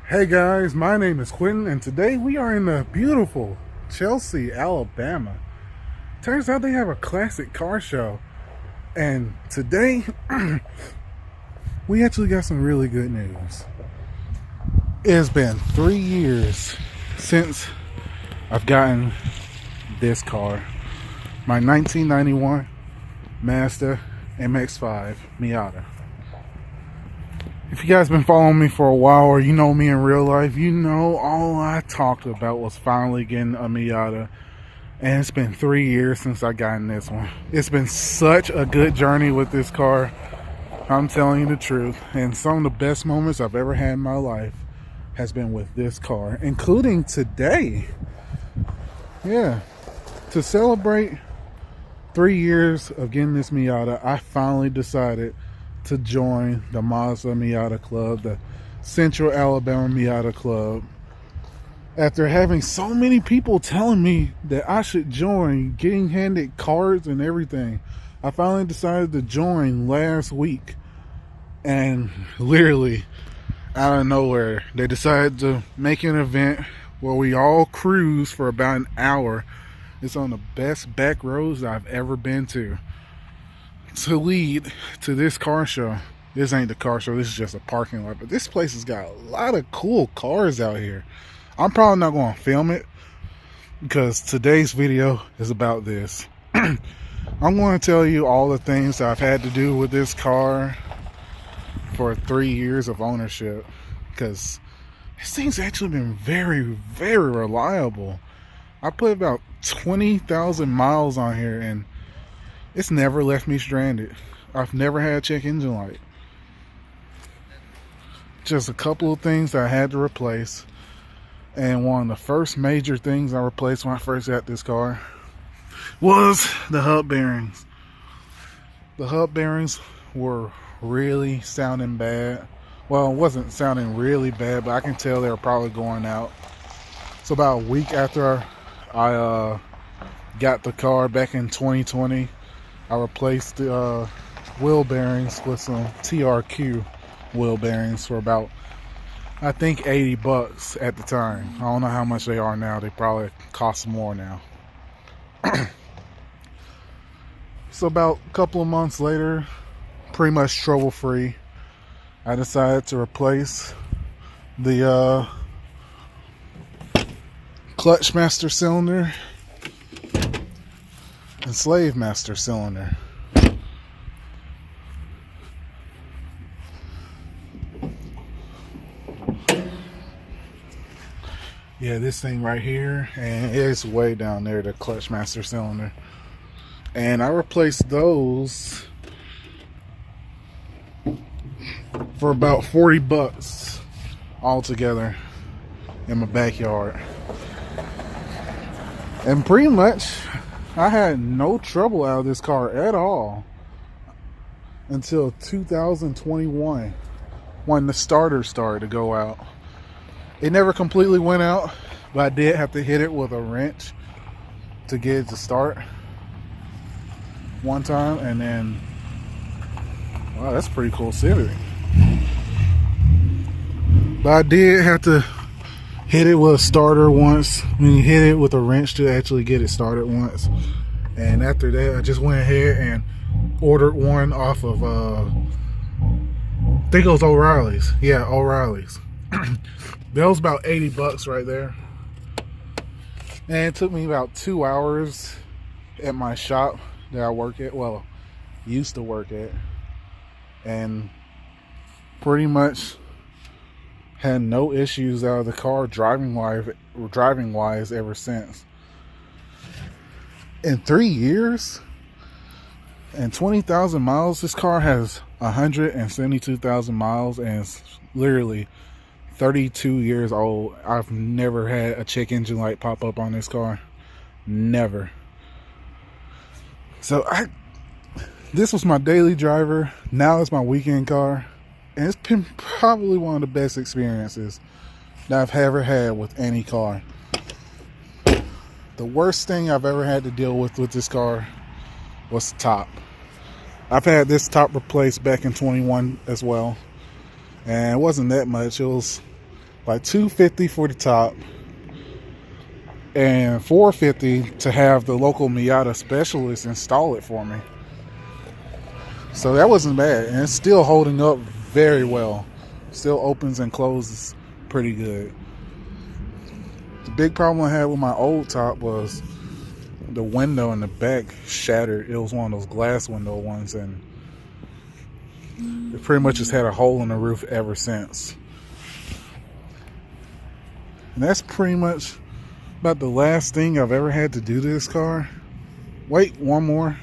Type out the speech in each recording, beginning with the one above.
Hey guys, my name is Quentin, and today we are in the beautiful Chelsea, Alabama. Turns out they have a classic car show, and today we actually got some really good news. It has been 3 years since I've gotten this car, my 1991 Mazda Mx-5 Miata. If you guys been following me for a while, or you know me in real life, you know all I talked about was finally getting a Miata. And it's been 3 years since I gotten this one. It's been such a good journey with this car. I'm telling you the truth. And some of the best moments I've ever had in my life has been with this car, including today. Yeah. To celebrate 3 years of getting this Miata, I finally decided to join the Mazda Miata Club, the Central Alabama Miata Club. After having so many people telling me that I should join, getting handed cards and everything, I finally decided to join last week. And literally, out of nowhere, they decided to make an event where we all cruise for about an hour. It's on the best back roads I've ever been to lead to this car show. This ain't the car show, this is just a parking lot, but this place has got a lot of cool cars out here. I'm probably not going to film it because today's video is about this. I'm going to tell you all the things that I've had to do with this car for 3 years of ownership, because this thing's actually been very, very reliable. I put about 20,000 miles on here and it's never left me stranded. I've never had a check engine light. Just a couple of things I had to replace. And one of the first major things I replaced when I first got this car was the hub bearings. The hub bearings were really sounding bad. Well, it wasn't sounding really bad, but I can tell they were probably going out. So about a week after I got the car back in 2020, I replaced the wheel bearings with some TRQ wheel bearings for about, I think, $80 at the time. I don't know how much they are now. They probably cost more now. So about a couple of months later, pretty much trouble free, I decided to replace the clutch master cylinder and slave master cylinder. Yeah, this thing right here, and it's way down there, the clutch master cylinder. And I replaced those for about $40 altogether in my backyard. And pretty much I had no trouble out of this car at all until 2021 when the starter started to go out. It never completely went out, but I did have to hit it with a wrench to get it to start one time. And then, wow, that's pretty cool Civic. But I did have to hit it with a starter once. I mean, hit it with a wrench to actually get it started once. And after that, I just went ahead and ordered one off of, I think it was O'Reilly's. Yeah, O'Reilly's. That was about $80 right there. And it took me about 2 hours at my shop that I work at. Well, used to work at. And pretty much had no issues out of the car driving wise ever since. In 3 years and 20,000 miles, this car has 172,000 miles and it's literally 32 years old. I've never had a check engine light pop up on this car. Never. So this was my daily driver. Now it's my weekend car. And it's been probably one of the best experiences that I've ever had with any car. The worst thing I've ever had to deal with this car was the top. I've had this top replaced back in 21 as well. And it wasn't that much. It was like $250 for the top and $450 to have the local Miata specialist install it for me. So that wasn't bad, and it's still holding up very well. Still opens and closes pretty good. The big problem I had with my old top was the window in the back shattered. It was one of those glass window ones, and it pretty much just had a hole in the roof ever since. And that's pretty much about the last thing I've ever had to do to this car. Wait, one more.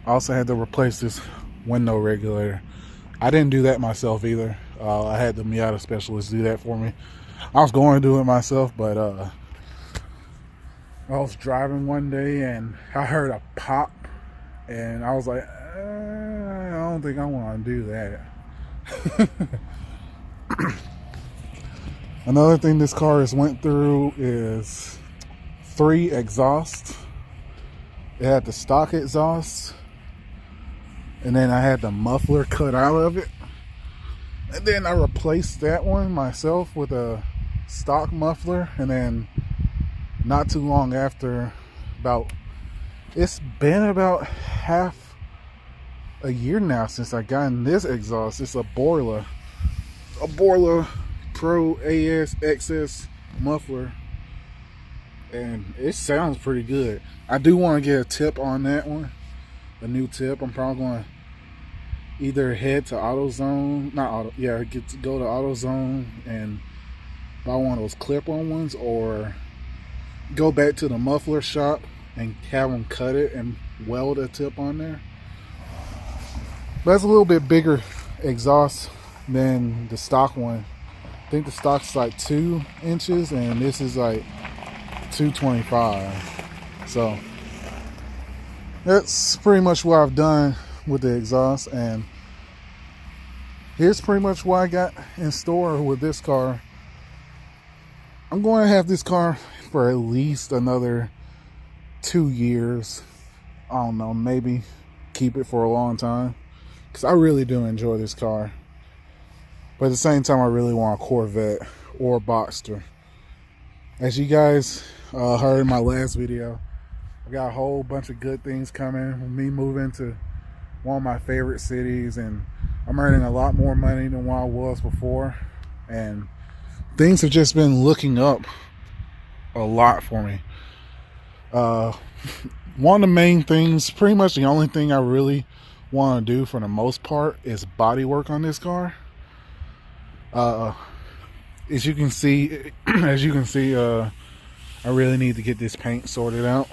I also had to replace this window regulator. I didn't do that myself either. I had the Miata specialist do that for me. I was going to do it myself, but I was driving one day and I heard a pop, and I was like, I don't think I want to do that. Another thing this car has went through is 3 exhausts. It had the stock exhaust, and then I had the muffler cut out of it, and then I replaced that one myself with a stock muffler. And then not too long after, it's been about half a year now since I got in this exhaust. It's a Borla Pro AS XS muffler, and it sounds pretty good. I do want to get a tip on that one, a new tip. I'm probably going to either head to AutoZone, go to AutoZone and buy one of those clip-on ones, or go back to the muffler shop and have them cut it and weld a tip on there. But that's a little bit bigger exhaust than the stock one. I think the stock's like 2 inches and this is like 225. So that's pretty much what I've done with the exhaust, and here's pretty much what I got in store with this car. I'm going to have this car for at least another 2 years. I don't know, maybe keep it for a long time, because I really do enjoy this car. But at the same time, I really want a Corvette or a Boxster. As you guys heard in my last video, I got a whole bunch of good things coming with me moving to one of my favorite cities, and I'm earning a lot more money than what I was before, and things have just been looking up a lot for me. One of the main things, pretty much the only thing I really want to do for the most part, is body work on this car. As you can see, I really need to get this paint sorted out.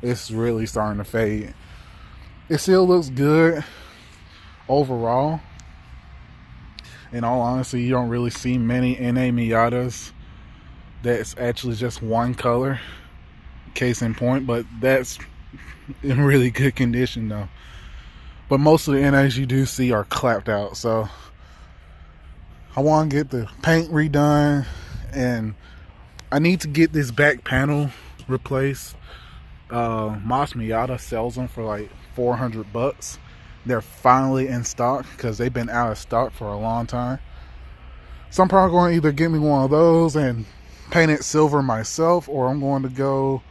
It's really starting to fade. It still looks good overall. In all honesty, you don't really see many NA Miatas that's actually just one color. Case in point, but that's in really good condition though. But most of the NAs you do see are clapped out, so I want to get the paint redone, and I need to get this back panel replaced. Mazda Miata sells them for like $400. They're finally in stock because they've been out of stock for a long time. So I'm probably going to either get me one of those and paint it silver myself, or I'm going to go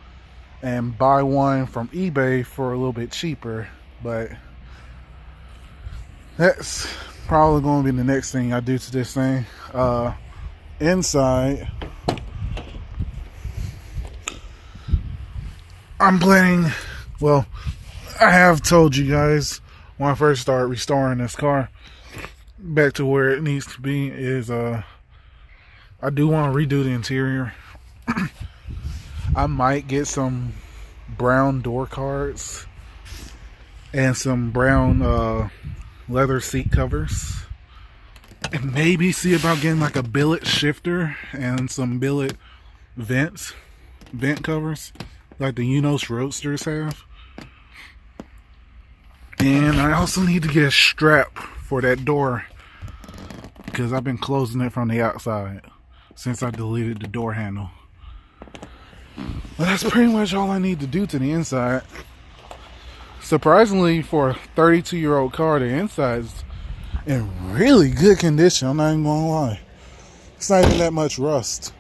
and buy one from eBay for a little bit cheaper. But that's probably going to be the next thing I do to this thing. Inside, I'm planning, well, I have told you guys when I first started restoring this car back to where it needs to be, is I do want to redo the interior. I might get some brown door cards and some brown leather seat covers, and maybe see about getting like a billet shifter and some billet vent covers like the Unos Roadsters have. And I also need to get a strap for that door, because I've been closing it from the outside since I deleted the door handle. But that's pretty much all I need to do to the inside. Surprisingly, for a 32-year-old car, the inside is in really good condition. I'm not even gonna lie. It's not even that much rust.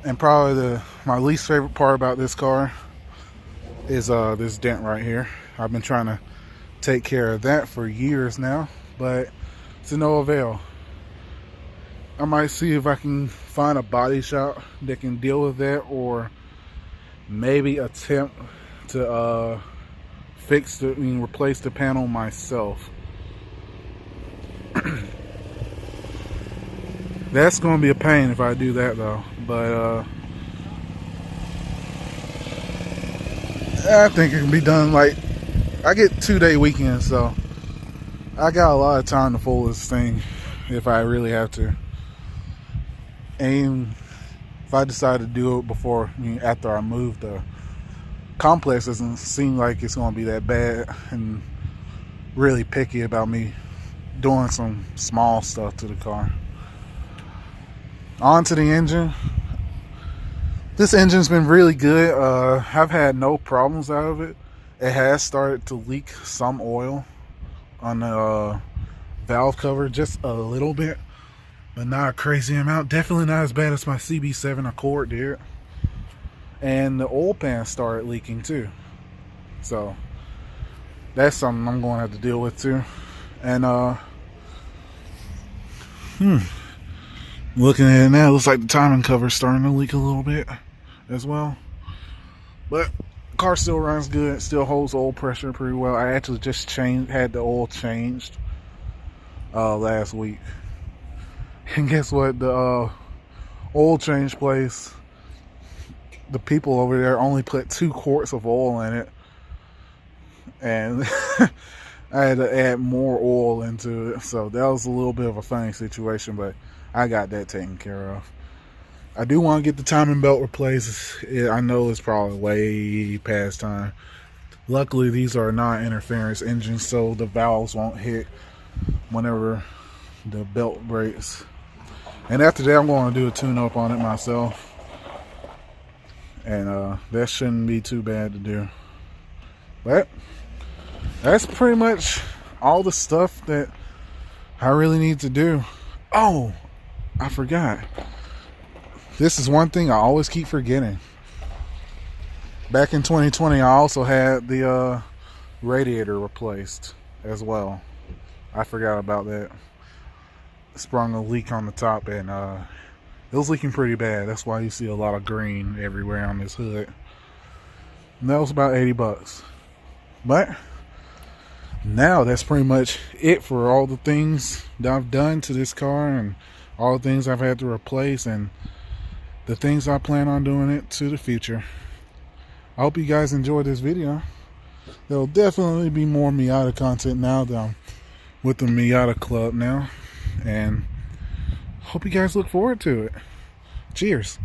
And probably my least favorite part about this car is this dent right here. I've been trying to take care of that for years now, but it's to no avail. I might see if I can find a body shop that can deal with that, or maybe attempt to replace the panel myself. That's going to be a pain if I do that though, but I think it can be done. Like, I get 2-day weekends, so I got a lot of time to fold this thing if I really have to. And if I decide to do it before, after I move, the complex doesn't seem like it's going to be that bad, and really picky about me doing some small stuff to the car. On to the engine. This engine's been really good. I've had no problems out of it. It has started to leak some oil on the valve cover, just a little bit, but not a crazy amount. Definitely not as bad as my CB7 Accord did. And the oil pan started leaking too, so that's something I'm going to have to deal with too. And looking at it now, it looks like the timing cover's starting to leak a little bit as well, but the car still runs good, still holds oil pressure pretty well. I actually just had the oil changed last week, and guess what? The oil change place, the people over there only put 2 quarts of oil in it, and I had to add more oil into it, so that was a little bit of a funny situation, but I got that taken care of. I do want to get the timing belt replaced. I know it's probably way past time. Luckily, these are non-interference engines, so the valves won't hit whenever the belt breaks. And after that, I'm going to do a tune-up on it myself, and that shouldn't be too bad to do. But that's pretty much all the stuff that I really need to do. Oh, I forgot. This is one thing I always keep forgetting. Back in 2020, I also had the radiator replaced as well. I forgot about that. Sprung a leak on the top, and it was leaking pretty bad. That's why you see a lot of green everywhere on this hood. And that was about 80 bucks. But now that's pretty much it for all the things that I've done to this car, and all the things I've had to replace, and the things I plan on doing it to the future. I hope you guys enjoyed this video. There'll definitely be more Miata content now that I'm with the Miata Club now, and hope you guys look forward to it. Cheers.